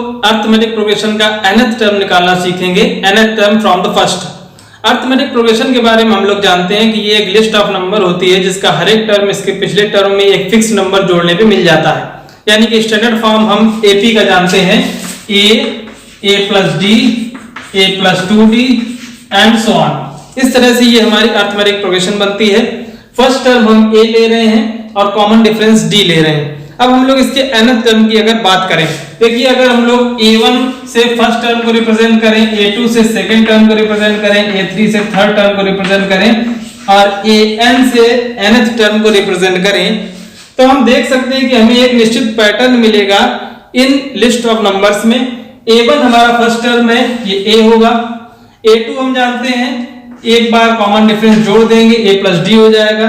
लोग arithmetic progression का nth term निकालना सीखेंगे, nth term from the first. Arithmetic progression के बारे में हम लोग जानते हैं कि ये एक लिस्ट ऑफ नंबर होती है जिसका हर एक टर्म इसके पिछले टर्म में एक फिक्स नंबर जोड़ने पे मिल जाता है। यानी कि स्टैंडर्ड फॉर्म हम एपी का जानते हैं, A plus D, A plus 2d and so on. इस तरह से ये हमारी अरिथमेटिक प्रोग्रेशन बनती है। फर्स्ट टर्म हम ए ले रहे हैं और कॉमन डिफरेंस डी ले रहे हैं। अब हम लोग इसके nth टर्म की अगर बात करें, देखिए अगर हम लोग a1 से फर्स्ट टर्म को रिप्रेजेंट करें, a2 से सेकंड टर्म को रिप्रेजेंट करें, a3 से थर्ड टर्म को रिप्रेजेंट करें और an से nth टर्म को रिप्रेजेंट करें, तो हम देख सकते हैं कि हमें एक निश्चित पैटर्न मिलेगा इन लिस्ट ऑफ नंबर्स में। a1 हमारा फर्स्ट टर्म है, ये a होगा। a2 हम जानते हैं, एक बार कॉमन डिफरेंस जोड़ देंगे a प्लस डी हो जाएगा।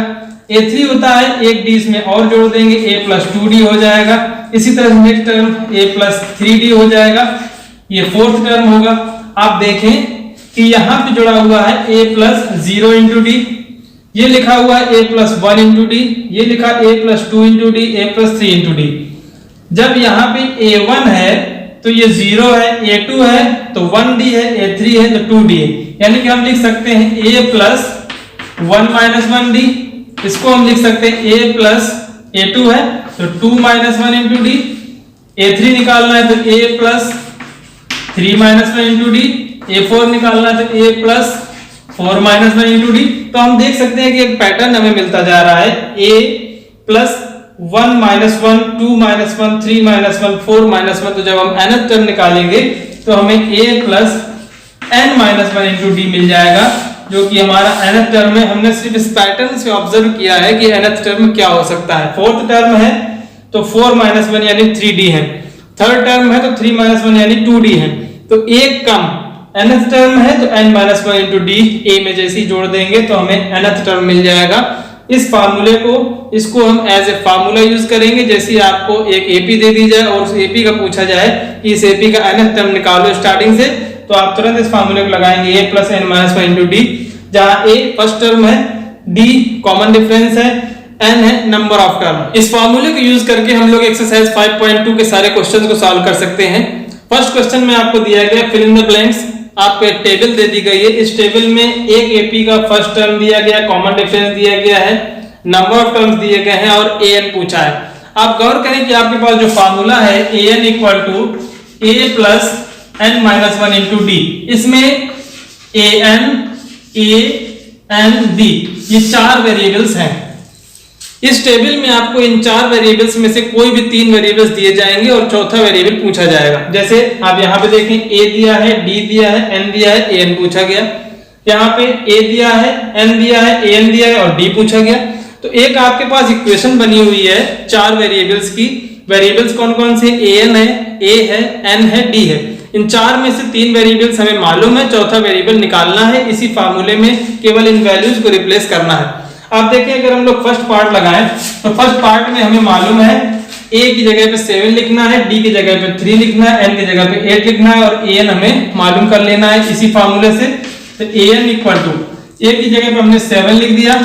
a3 होता है, एक डी इसमें और जोड़ देंगे a प्लस 2d हो जाएगा। इसी तरह से next term a plus 3d हो जाएगा, ये फोर्थ टर्म होगा। आप देखें कि यहाँ पे जुड़ा हुआ है a प्लस 0 इंटू डी, ये लिखा हुआ है a प्लस 1 इंटू डी, ये लिखा a plus 2 into D, a plus 3 into D. जब यहाँ पे a1 है तो ये 0 है, a2 है तो 1d है, a3 है तो 2d है। यानी कि हम लिख सकते हैं a प्लस 1 माइनस 1d, इसको हम लिख सकते हैं a प्लस a2 है तो 2 माइनस 1 इंटू डी, a3 निकालना है तो a plus 3 minus 1 into d, a4 निकालना है तो a plus 4 minus 1 into D. तो हम देख सकते हैं कि एक पैटर्न हमें मिलता जा रहा है, a plus 1 minus 1, 2 minus 1, 3 minus 1, 4 minus 1। तो जब हम nth टर्म निकालेंगे तो हमें a plus n minus 1 into D मिल जाएगा, जो कि हमारा nth टर्म है। हमने सिर्फ इस पैटर्न से ऑब्जर्व किया है कि nth टर्म क्या हो सकता है। फोर्थ टर्म है तो 4 माइनस 1 यानी 3d है, थर्ड टर्म है तो 3 माइनस 1 यानी 2d है। तो एक कम nth टर्म है तो n minus 1 into D, a में जैसे ही जोड़ देंगे तो हमें nth टर्म मिल जाएगा। इस फार्मूले को, इसको हम एज ए फार्मूला यूज करेंगे। जैसे आपको एक एपी दे दी जाए और उस एपी का पूछा जाए कि इस एपी का nth टर्म निकालो स्टार्टिंग से, तो आप तुरंत इस फार्मूले को लगाएंगे a plus n minus 1 into D, जहां a फर्स्ट टर्म है, d कॉमन डिफरेंस है, n है नंबर ऑफ टर्म। इस फार्मूले को यूज करके हम लोग एक्सरसाइज 5.2 के सारे क्वेश्चंस को सॉल्व कर सकते हैं। फर्स्ट क्वेश्चन में आपको दिया गया फिल इन द ब्लैंक्स, आपको एक टेबल दे दी गई है। इस टेबल में एक एपी का फर्स्ट टर्म दिया गया, कॉमन डिफरेंस दिया गया है, नंबर ऑफ टर्म्स दिए गए हैं और an पूछा है। आप गौर करें कि आपके पास जो फार्मूला है an equal to a plus n minus 1 into d, इसमें an, a, n, d ये 4 वेरिएबल्स हैं। इस टेबल में आपको इन 4 वेरिएबल्स में से कोई भी 3 वेरिएबल्स दिए जाएंगे और चौथा वेरिएबल पूछा जाएगा। जैसे आप यहाँ पे देखें, a दिया है, d दिया है, n दिया है, an पूछा गया। यहाँ पे a दिया है, n दिया है, an दिया है और d पूछा गया। तो एक आपके पास इक्वेशन बनी हुई है 4 वेरिएबल्स की। वेरिएबल्स कौन कौन से? an है, a है, n है, d है। इन 4 में से 3 वेरिएबल्स हमें मालूम है, चौथा वेरिएबल निकालना है। इसी फार्मूले में केवल इन वैल्यूज को रिप्लेस करना है। आप देखें, अगर हम लोग फर्स्ट पार्ट लगाएं तो फर्स्ट पार्ट में हमें मालूम है a की जगह पे 7 लिखना है, d की जगह पे 3 लिखना है, n की जगह पे 8 लिखना है और an हमें मालूम कर लेना है इसी फार्मूले से। तो an इक्वल टू a की जगह पे हमने 7 लिख दिया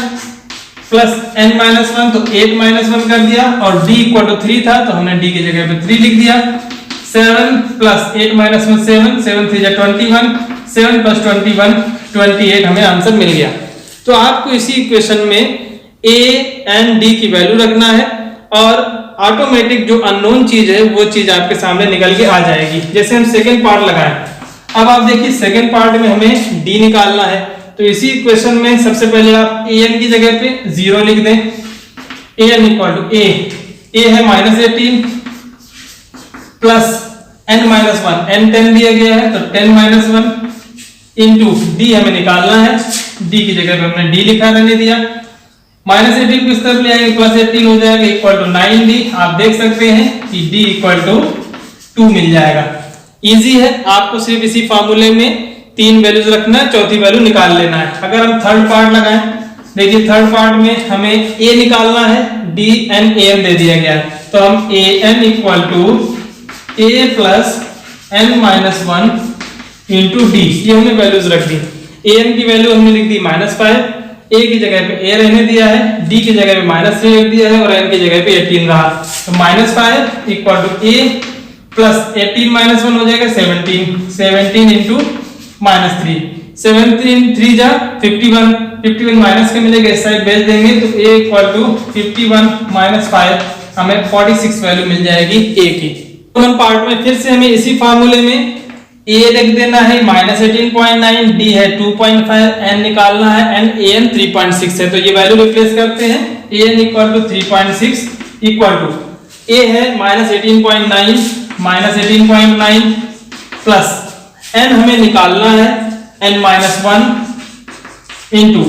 प्लस n माइनस 1 तो 8 माइनस 1 कर दिया और d इक्वल टू 3 था तो हमने d की जगह पे 3 लिख दिया। 7 प्लस 8 माइनस 1 7, 7 3 जा 21, 7 प्लस 21 28 हमें आंसर मिल गया। तो आपको इसी इक्वेशन में a n d की वैल्यू रखना है और ऑटोमेटिक जो अननोन चीज है वो चीज आपके सामने निकल के आ जाएगी। जैसे हम सेकंड पार्ट लगाएं, अब आप देखिए सेकंड पार्ट में हमें d निकालना है। तो इसी इक्वेशन में सबसे पहले आप an की जगह पे 0 लिख दें। an इक्वल टू a है -18 प्लस n माइनस 1, n 10 दिया गया है तो 10 माइनस 1 इंटू d हमें निकालना है। d की जगह पे हमने d लिखा रहने दिया। -18 को इस तरफ ले आएंगे, प्लस 18 हो जाएगा इक्वल टू 9d। आप देख सकते हैं कि d इक्वल टू 2 मिल जाएगा। इजी है, आपको सिर्फ इसी फार्मूले में 3 वैल्यूज रखना है, चौथी वैल्यू निकाल लेना है। अगर हम थर्ड पार्ट लगाएं, देखिए थर्ड पार्ट में हमें a निकालना है, d n a n दे दिया गया है तो हम a n equal to a plus n minus 1 into d, ये हमने वैल्यूज रख दी। an की वैल्यू हमने लिख दी -5, a की जगह पे a रहने दिया है, d की जगह पे -3 लिख दिया है और n की जगह पे 18 रहा। तो -5 equal to a plus 18 minus 1 हो जाएगा 17 इंटू -3, 17 3 जा 51 माइनस के मिलेगा, इस साइड भेज देंगे तो a इक्वल टू 51 माइनस 5 हमें 46 वैल्यू मिल जाएगी a की। कॉमन पार्ट में फिर से हमें इसी फार्मूले में a लिख देना है -18.9, d है 2.5, n निकालना है and an 3.6 है, तो ये वैल्यू रिप्लेस करते हैं। an equal to 3.6 equal to a है -18.9 प्लस n हमें निकालना है n-1 इंटू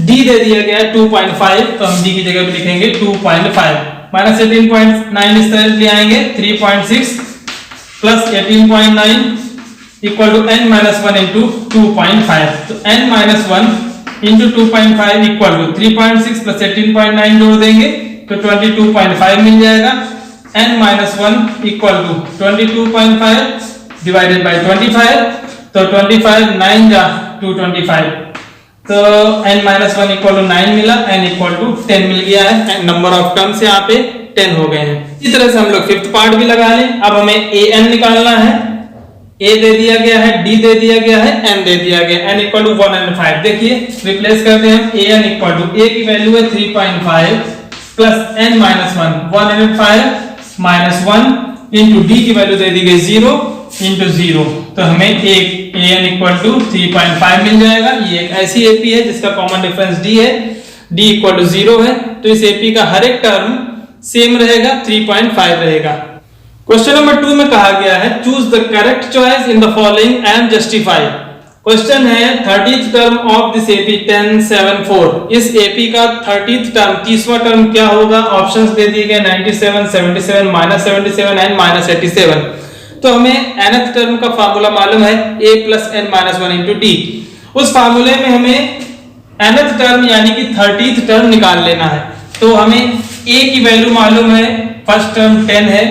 d दे दिया गया है 2.5, तो हम d की जगह पे लिखेंगे 2.5, -18.9 इस तरह ले आएंगे 3.6 plus 18.9 equal to n-1 into 2.5, तो n-1 into 2.5 equal to 3.6 plus 18.9 जोड़ देंगे तो 22.5 मिल जाएगा। n-1 equal to 22.5 divided by 25, तो 25 9 जा 225, तो n-1 इक्वल टू 9 मिला, n इक्वल टू 10 मिल गया है, नंबर ऑफ टर्म्स यहाँ पे 10 हो गए हैं। इसी तरह से हम लोग फिफ्थ पार्ट भी लगा लें। अब हमें an निकालना है, a दे दिया गया है, d दे दिया गया है, n दे दिया गया है, n इक्वल टू 105। देखिए रिप्लेस करते हैं, an इक्वल टू a की वैल्यू है 3.5 plus n-1 105 minus 1 into d की वैल्यू दे दी गई 0 इंटू 0, तो हमें an इक्वल टू 3.5 मिल जाएगा। ये एक ऐसी AP है जिसका कॉमन डिफरेंस d है, d इक्वल टू 0 है, तो इस AP का हर एक टर्म सेम रहेगा, 3.5 रहेगा। क्वेश्चन नंबर 2 में कहा गया है choose the correct choice in the following and justify. Question है 30th term of this AP 1074, इस AP का 30th टर्म 30वां टर्म क्या होगा? ऑप्शंस दे दिए गए 97 77 -77 एंड -87। तो हमें nth टर्म का फार्मूला मालूम है a plus n-1 into d। उस फार्मूले में हमें nth टर्म यानी कि 30th टर्म निकाल लेना है। तो हमें a की वैल्यू मालूम है, फर्स्ट टर्म 10 है,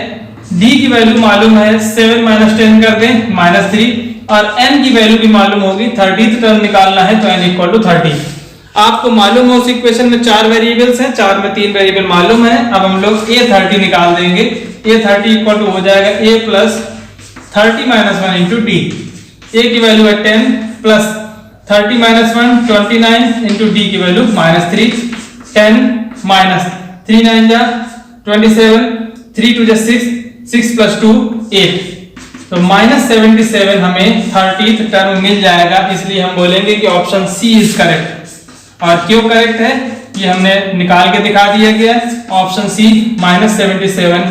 d की वैल्यू मालूम है 7 माइनस 10 कर दें -3, और n की वैल्यू भी मालूम होगी, 30th टर्म निकालना है तो n इक्वल टू 30। आपको मालूम है उस इक्वेशन में 4 वेरिएबल्स हैं, 4 में 3 वेरिएबल मालूम है। अब हम लोग a30 निकाल देंगे, a30 इक्वल टू हो जाएगा a plus 30 minus 1 into d। a की वैल्यू है 10 प्लस 30 माइनस 1 29 इंटू d की वैल्यू -3, 10 माइनस 3 9 जा 27, 3 2 जा 6, 6 प्लस 2 8, तो -77 हमें 30th टर्म मिल जाएगा। इसलिए हम बोलेंगे कि ऑप्शन सी इज करेक्ट। और क्यों करेक्ट है ये हमने निकाल के दिखा दिया गया, option C -77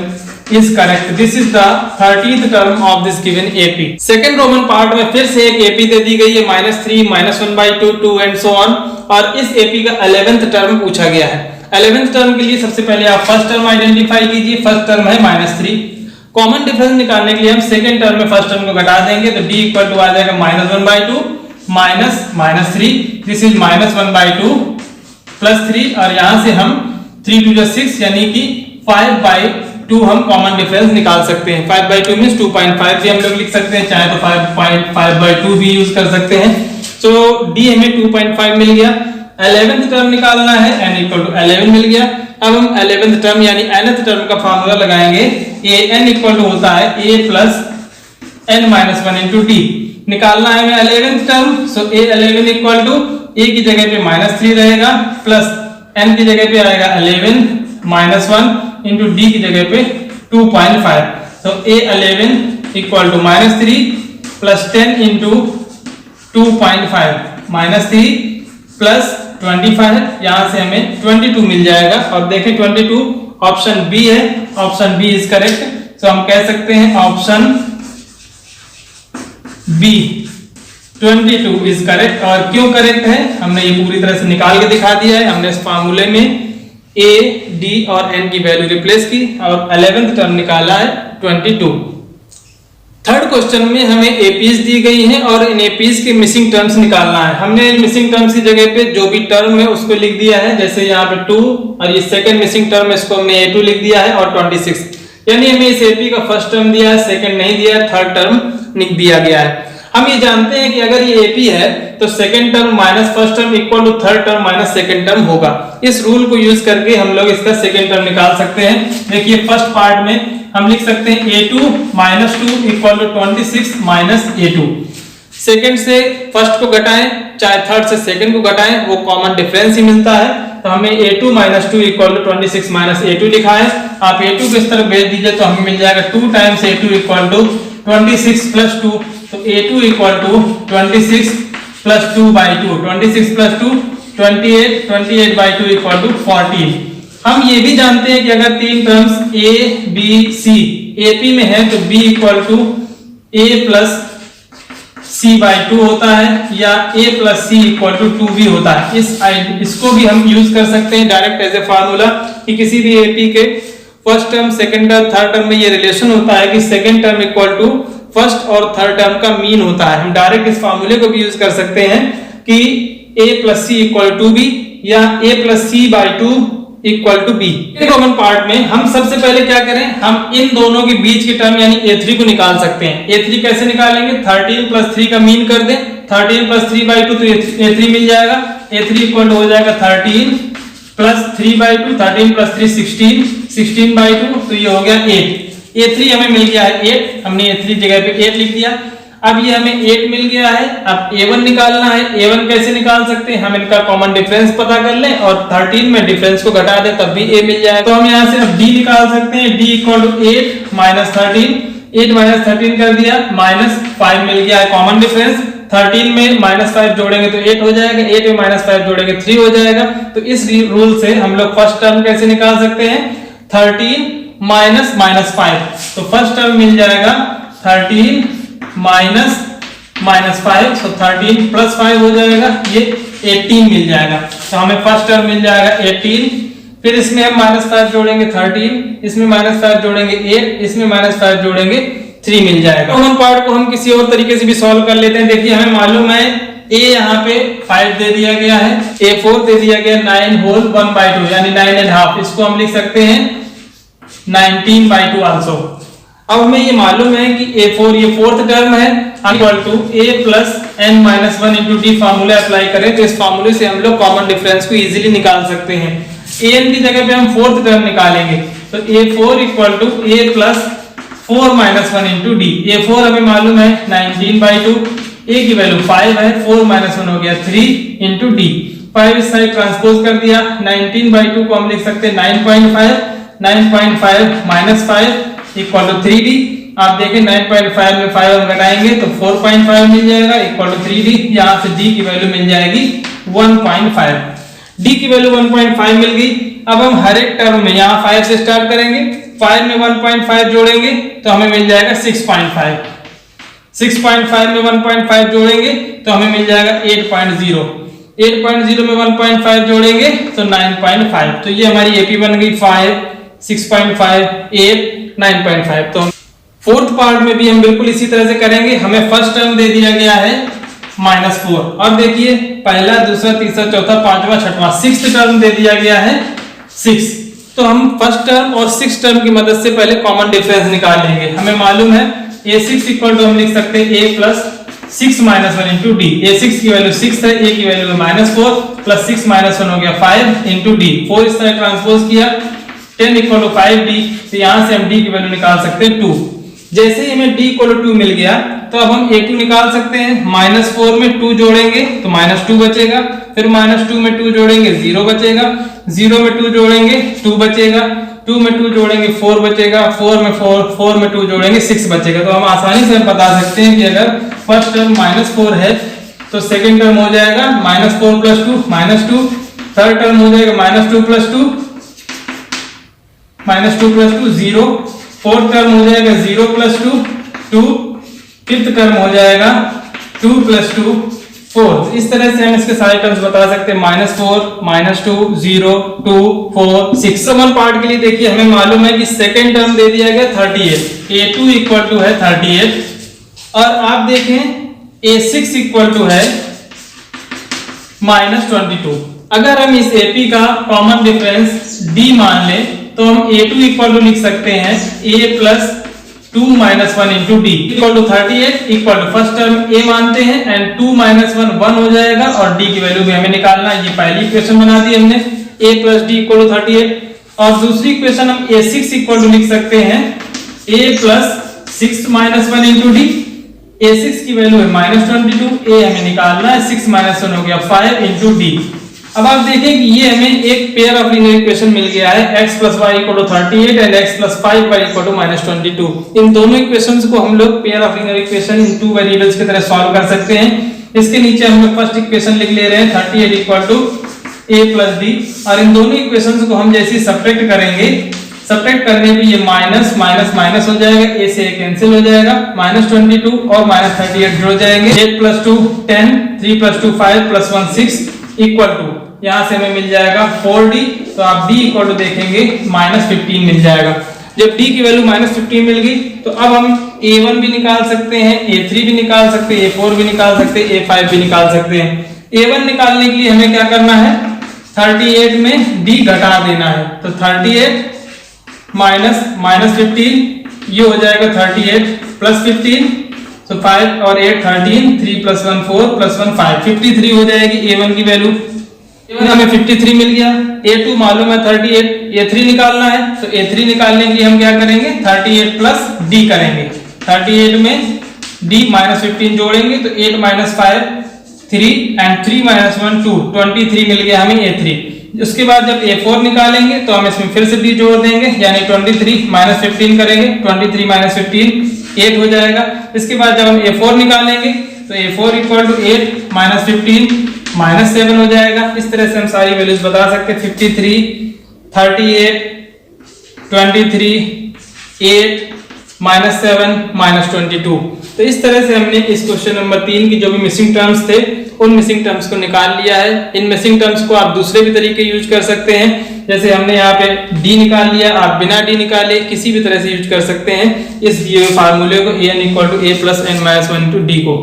is correct. This is the 30th term of this given AP। Second roman part में फिर से एक AP दे दी गई है -3 -1/2 2 एंड सो ऑन, और इस AP का 11th टर्म पूछा गया है। 11th टर्म के लिए सबसे पहले आप फर्स्ट टर्म आइडेंटिफाई कीजिए। फर्स्ट टर्म है -3, कॉमन डिफरेंस निकालने के लिए हम सेकंड टर्म में फर्स्ट टर्म को घटा देंगे, तो d इक्वल टू आ जाएगा -1/2 -3, दिस इज -1/2 प्लस 3, और यहां से हम 3 2 6 यानी कि 5/2 हम कॉमन डिफरेंस निकाल सकते हैं। 5/2 मींस 2.5 भी हम लोग लिख सकते हैं, चाहे तो 5/2 भी यूज कर सकते हैं। तो d हमें 2.5 मिल गया। 11th टर्म निकालना है, n इक्वल टू 11 मिल गया। अब हम 11th टर्म यानी nth टर्म का फार्मूला लगाएंगे, an इक्वल टू होता है a plus n-1 into d। निकालना है हमें 11th term, so a11 equal to a की जगह पे -3 रहेगा प्लस n की जगह पे आएगा 11 -1 इंटू d की जगह पे 2.5, तो a11 equal to -3 plus 10 into 2.5 -3 plus 25, यहां से हमें 22 मिल जाएगा। और देखें 22 ऑप्शन बी है, ऑप्शन बी इज करेक्ट। तो हम कह सकते हैं ऑप्शन बी 22 इज करेक्ट। और क्यों करेक्ट है हमने ये पूरी तरह से निकाल के दिखा दिया है। हमने इस फार्मूले में a, d और n की वैल्यू रिप्लेस की और 11th टर्म निकाला है 22। थर्ड क्वेश्चन में हमें एपीज दी गई हैं और इन एपीज के मिसिंग टर्म्स निकालना है। हमने इन मिसिंग टर्म्स की जगह पे जो भी टर्म है उसको लिख दिया है, जैसे यहाँ पे 2 और ये सेकंड मिसिंग टर्म है, इसको हमने a2 लिख दिया है, और 26 यानी हमें इस एपी का फर्स्ट टर्म दिया है, सेकंड नहीं दिया है, थर्ड टर्म लिख दिया गया है। हम ये जानते हैं कि अगर ये एपी है तो second term minus first term equal to third term minus second term होगा। इस रूल को यूज करके हम लोग इसका सेकंड टर्म निकाल सकते हैं। देखिए फर्स्ट पार्ट में हम लिख सकते हैं a2 minus 2 equal to 26 minus a2। Second से फर्स्ट को घटाएं चाहे थर्ड से सेकंड को घटाएं, वो कॉमन डिफरेंस ही मिलता है। तो हमें a2 minus 2 equal to 26 minus a2 लिखा है। आप a2 को इस तरफ भेज दीजिए तो हमें मिल जाएगा 2 times a2 equal to 26 plus 2। तो a2 equal to 26 plus 2 by 2, 26 plus 2 28, 28 by 2 equal to 14। हम ये भी जानते हैं कि अगर तीन terms a b c AP में है तो b equal to a plus c by 2 होता है या a plus c equal to 2b होता है। इसको भी हम यूज कर सकते हैं डायरेक्ट एज ए फार्मूला कि किसी भी AP के first term second term third term में ये रिलेशन होता है कि second term equal to first और थर्ड टर्म का मीन होता है। हम डायरेक्ट इस फार्मूले को भी यूज कर सकते हैं कि a plus c equal to b या a plus c by 2 equal to b। Common part में हम सबसे पहले क्या करें, हम इन दोनों के बीच की टर्म यानी a3 को निकाल सकते हैं। a3 कैसे निकालेंगे, 13 प्लस 3 का मीन कर दें, 13 प्लस 3 बाई 2 तो a3 मिल जाएगा। a3 इक्वल हो जाएगा 13 प्लस 3 बाई 2, 13 प्लस 3 16, 16 बाई 2 तो ये हो गया 8। a3 हमें मिल गया है 8, हमने a3 जगह पे 8 लिख दिया। अब ये हमें 8 मिल गया है, अब a1 निकालना है। a1 कैसे निकाल सकते हैं, हम इनका कॉमन डिफरेंस पता कर लें और 13 में डिफरेंस को घटा दें तब भी a मिल जाएगा। तो हम यहाँ से अब d निकाल सकते हैं, d equal to 8 minus 13, 8 minus 13 कर दिया, माइनस 5 मिल गया है कॉमन डिफरेंस। 13 में माइनस 5 जोड़ेंगे तो 8 हो जाएगा, 8 में माइनस 5 जोड़ेंगे 3 हो जाएगा। तो इस रूल से हम लोग फर्स्ट टर्म कैसे निकाल सकते हैं, 13 माइनस माइनस 5। तो फर्स्ट टर्म मिल जाएगा 13 माइनस माइनस 5, तो 13 प्लस 5 हो जाएगा, ये 18 मिल जाएगा। तो हमें फर्स्ट टर्म मिल जाएगा 18, फिर इसमें हम माइनस 5 जोड़ेंगे 13, इसमें माइनस 5 जोड़ेंगे 8, इसमें माइनस 5 जोड़ेंगे 3 मिल जाएगा। कॉमन पार्ट को हम किसी और तरीके से भी सॉल्व कर लेते हैं। देखिए हमें मालूम है a यहाँ पे 5 दे दिया गया है, a4 दे दिया गया 9 होल 1/2 यानी 9.5, इसको हम लिख सकते हैं 19/2 आल्सो। अब हमें ये मालूम है कि a4 ये फोर्थ टर्म है, equal to a plus n minus 1 into d formula apply करें तो इस फार्मूले से हम लोग कॉमन डिफरेंस को इजीली निकाल सकते हैं। an की जगह पे हम फोर्थ टर्म निकालेंगे तो a4 equal to a plus 4 minus 1 into d. a4 हमें मालूम है 19/2, a की वैल्यू 5 है, 4 माइनस 1 हो गया 3 इंटू डी। 5 इस साइड ट्रांसपोज कर दिया, 19/2 को हम लिख सकते हैं 9.5, 9.5 माइनस 5 इक्वल टू 3d। आप देखें 9.5 में 5 हम घटाएंगे तो 4.5 मिल जाएगा इक्वल टू 3d। यहाँ से d की वैल्यू मिल जाएगी 1.5, d की वैल्यू 1.5 मिल गई। अब हम हर एक टर्म में यहाँ 5 से स्टार्ट करेंगे, 5 में 1.5 जोड़ेंगे तो हमें मिल जाएगा 6.5, 6.5 में 1.5 जोड़ेंगे तो हमें मिल जाएगा 8.0, 8.0 में 1.5 जोड़ेंगे तो 9.5। तो ये हमारी AP बन गई 5, 6.5, 8, 9.5। तो फोर्थ पार्ट में भी हम बिल्कुल इसी तरह से करेंगे। हमें फर्स्ट टर्म दे दिया गया है -4 और देखिए पहला दूसरा तीसरा चौथा पांचवा छठवां सिक्स्थ टर्म दे दिया गया है 6। तो हम फर्स्ट टर्म और सिक्स्थ टर्म की मदद से पहले कॉमन डिफरेंस निकाल लेंगे। हमें मालूम है a6 इक्वल टू हम लिख सकते हैं a plus 6 minus 1 into D. a6 की वैल्यू 6 है, a की वैल्यू है -4 प्लस 6 माइनस 1 हो गया 5 इंटू डी। 4 इस तरह ट्रांसपोज किया, 10 इक्वल टू 5d। तो यहां से हम d की वैल्यू निकाल सकते हैं 2। जैसे ही हमें d इक्वल टू 2 मिल गया तो अब हम a2 निकाल सकते हैं। -4 में 2 जोड़ेंगे तो -2 बचेगा, फिर -2 में 2 जोड़ेंगे 0 बचेगा, 0 में 2 जोड़ेंगे 2 बचेगा, 2 में 2 जोड़ेंगे 4 बचेगा, 4 में 2 जोड़ेंगे 6 बचेगा। तो हम आसानी से बता सकते हैं कि अगर फर्स्ट टर्म -4 है तो सेकंड टर्म हो जाएगा -4 प्लस 2 -2, थर्ड टर्म हो जाएगा -2 प्लस 2 0, फोर्थ टर्म हो जाएगा 0 प्लस 2 2, फिफ्थ टर्म हो जाएगा 2 प्लस 2 4। इस तरह से हम इसके सारे टर्म्स बता सकते हैं -4, -2, 0, 2, 4, 6। कॉमन पार्ट के लिए देखिए हमें मालूम है कि सेकंड टर्म दे दिया गया 38, a2 इक्वल टू है 38 और आप देखें a6 इक्वल टू है -22। अगर हम इस AP का कॉमन डिफरेंस d मान लें तो हम a2 इक्वल टू लिख सकते हैं a plus 2 minus 1 into d equal to 38 equal to first term a मानते हैं एंड 2 माइनस 1 1 हो जाएगा और d की वैल्यू भी हमें निकालना है। ये पहली इक्वेशन बना दी हमने, a plus d equal to 38। और दूसरी इक्वेशन हम a6 इक्वल टू लिख सकते हैं a plus 6 minus 1 into D. a6 की वैल्यू है -22, a हमें निकालना है, 6 माइनस 1 हो गया 5 इंटू डी। अब आप देखें कि ये हमें एक पेयर ऑफ लीनियर इक्वेशन मिल गया है, x + y = 38 and x + 5y = -22। इन दोनों इक्वेशंस को हम लोग pair of linear equation in two variables की तरह सॉल्व कर सकते हैं। इसके नीचे हम लोग फर्स्ट इक्वेशन लिख ले रहे हैं 38 = a + d, और इन दोनों इक्वेशंस को हम जैसे सब्ट्रैक्ट करेंगे, सब्ट्रैक्ट करने पे ये माइनस माइनस माइनस हो जाएगा, a से a कैंसिल हो जाएगा, -22 और -38 जुड़ जाएंगे, 8 + 2 10, 3 + 2 5 + 1 6 इक्वल टू यहां से हमें मिल जाएगा 4d। तो आप d इक्वल टू देखेंगे -15 मिल जाएगा। जब d की वैल्यू -15 मिल गई तो अब हम a1 भी निकाल सकते हैं, a3 भी निकाल सकते हैं, a4 भी निकाल सकते हैं, a5 भी निकाल सकते हैं। a1 निकालने के लिए हमें क्या करना है, 38 में d घटा देना है, तो 38 माइनस -15 ये हो जाएगा 38 + 15, तो 5 और 8 13, 3 + 1 4 + 1 5, 53 हो जाएगी a1 की वैल्यू। हमें 53 मिल गया। a2 मालूम है 38, a3 निकालना है, तो a3 निकालने के लिए हम क्या करेंगे, 38 प्लस d करेंगे। 38 में d -15 जोड़ेंगे तो 8 - 5 3 एंड 3 - 1 2, 23 मिल गया हमें a3। उसके बाद जब a4 निकालेंगे तो हम इसमें फिर से d जोड़ देंगे, यानी 23 - 15 करेंगे, 23 - 15 8 हो जाएगा। इसके बाद जब हम a4 निकालेंगे तो a4 = 8 - 15 -7 हो जाएगा। इस तरह से हम सारी वैल्यूज बता सकते हैं, 53 38 23 8 -7 -22। तो इस तरह से हमने इस क्वेश्चन नंबर 3 की जो भी मिसिंग टर्म्स थे उन मिसिंग टर्म्स को निकाल लिया है। इन मिसिंग टर्म्स को आप दूसरे भी तरीके यूज कर सकते हैं, जैसे हमने यहाँ पे d निकाल लिया, आप बिना d निकाले किसी भी तरह से यूज कर सकते हैं इस दिए हुए फार्मूले को, n = a + n - 1 * d को।